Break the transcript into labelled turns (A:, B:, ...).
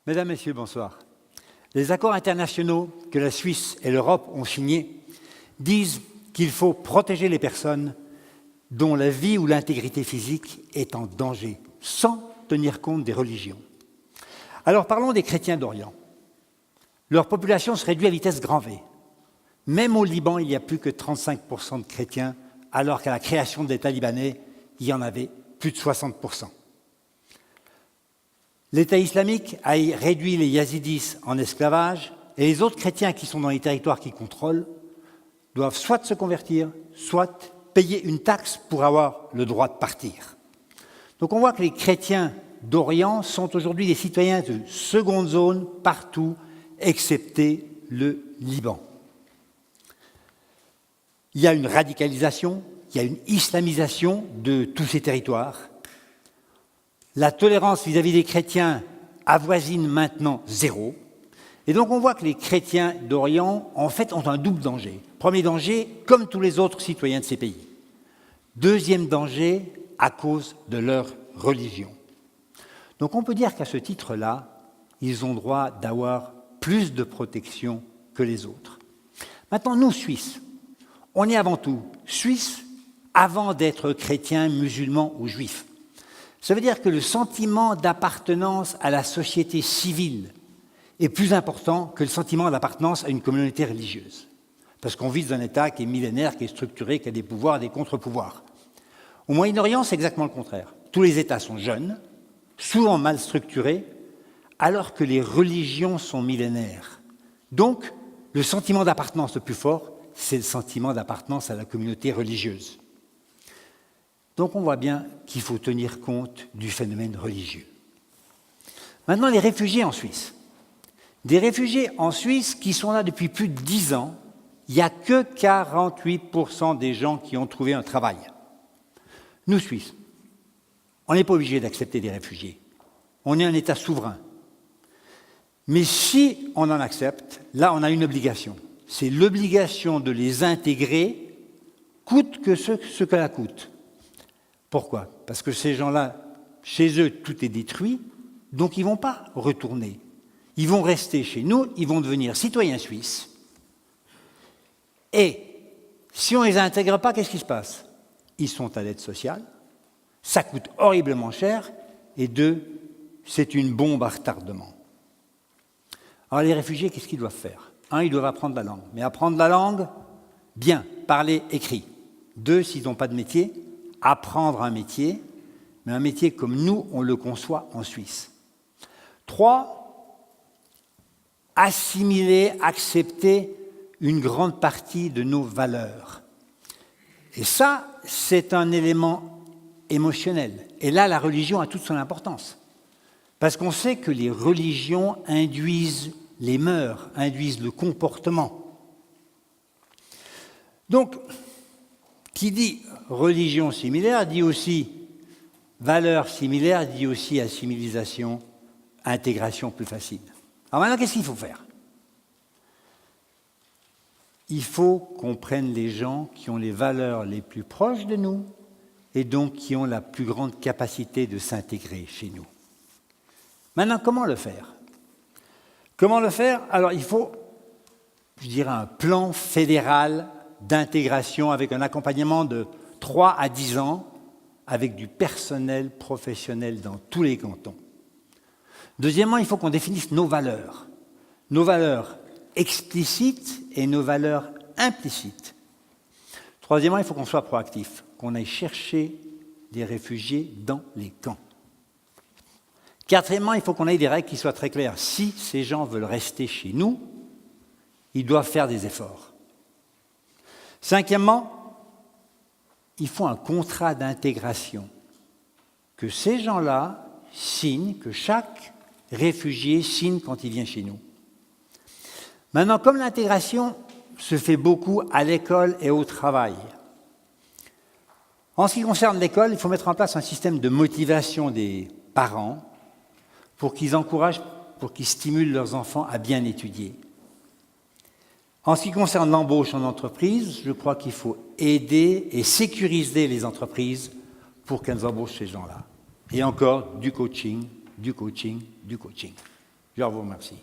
A: Mesdames, Messieurs, bonsoir. Les accords internationaux que la Suisse et l'Europe ont signés disent qu'il faut protéger les personnes dont la vie ou l'intégrité physique est en danger, sans tenir compte des religions. Alors parlons des chrétiens d'Orient. Leur population se réduit à vitesse grand V. Même au Liban, il n'y a plus que 35% de chrétiens, alors qu'à la création de l'État libanais, il y en avait plus de 60%. L'État islamique a réduit les yazidis en esclavage et les autres chrétiens qui sont dans les territoires qu'ils contrôlent doivent soit se convertir, soit payer une taxe pour avoir le droit de partir. Donc on voit que les chrétiens d'Orient sont aujourd'hui des citoyens de seconde zone partout, excepté le Liban. Il y a une radicalisation, il y a une islamisation de tous ces territoires. La tolérance vis-à-vis des chrétiens avoisine maintenant 0. Et donc on voit que les chrétiens d'Orient, en fait, ont un double danger. Premier danger, comme tous les autres citoyens de ces pays. Deuxième danger, à cause de leur religion. Donc on peut dire qu'à ce titre-là, ils ont droit d'avoir plus de protection que les autres. Maintenant, nous, Suisses, on est avant tout Suisses avant d'être chrétiens, musulmans ou juifs. Ça veut dire que le sentiment d'appartenance à la société civile est plus important que le sentiment d'appartenance à une communauté religieuse. Parce qu'on vit dans un État qui est millénaire, qui est structuré, qui a des pouvoirs et des contre-pouvoirs. Au Moyen-Orient, c'est exactement le contraire. Tous les États sont jeunes, souvent mal structurés, alors que les religions sont millénaires. Donc, le sentiment d'appartenance le plus fort, c'est le sentiment d'appartenance à la communauté religieuse. Donc on voit bien qu'il faut tenir compte du phénomène religieux. Maintenant, les réfugiés en Suisse. Des réfugiés en Suisse qui sont là depuis plus de 10 ans, il n'y a que 48% des gens qui ont trouvé un travail. Nous, Suisses, on n'est pas obligé d'accepter des réfugiés. On est un État souverain. Mais si on en accepte, là, on a une obligation. C'est l'obligation de les intégrer, coûte que ce que cela coûte. Pourquoi? Parce que ces gens-là, chez eux, tout est détruit, donc ils ne vont pas retourner. Ils vont rester chez nous, ils vont devenir citoyens suisses. Et si on ne les intègre pas, qu'est-ce qui se passe? Ils sont à l'aide sociale, ça coûte horriblement cher, et c'est une bombe à retardement. Alors les réfugiés, qu'est-ce qu'ils doivent faire? Ils doivent apprendre la langue. Mais apprendre la langue, bien, parler, écrit. 2, s'ils n'ont pas de métier, apprendre un métier, mais un métier comme nous, on le conçoit en Suisse. 3, assimiler, accepter une grande partie de nos valeurs. Et ça, c'est un élément émotionnel. Et là, la religion a toute son importance. Parce qu'on sait que les religions induisent les mœurs, induisent le comportement. Donc, qui dit religion similaire, dit aussi valeurs similaires, dit aussi assimilation, intégration plus facile. Alors maintenant, qu'est-ce qu'il faut faire? Il faut qu'on prenne les gens qui ont les valeurs les plus proches de nous et donc qui ont la plus grande capacité de s'intégrer chez nous. Maintenant, comment le faire? Comment le faire? Alors, il faut, je dirais, un plan fédéral d'intégration avec un accompagnement de 3 à 10 ans avec du personnel professionnel dans tous les cantons. Deuxièmement, il faut qu'on définisse nos valeurs explicites et nos valeurs implicites. Troisièmement, il faut qu'on soit proactif, qu'on aille chercher des réfugiés dans les camps. Quatrièmement, il faut qu'on ait des règles qui soient très claires. Si ces gens veulent rester chez nous, ils doivent faire des efforts. Cinquièmement, il faut un contrat d'intégration. Que ces gens-là signent, que chaque réfugié signe quand il vient chez nous. Maintenant, comme l'intégration se fait beaucoup à l'école et au travail, en ce qui concerne l'école, il faut mettre en place un système de motivation des parents pour qu'ils encouragent, pour qu'ils stimulent leurs enfants à bien étudier. En ce qui concerne l'embauche en entreprise, je crois qu'il faut aider et sécuriser les entreprises pour qu'elles embauchent ces gens-là. Et encore, du coaching. Je vous remercie.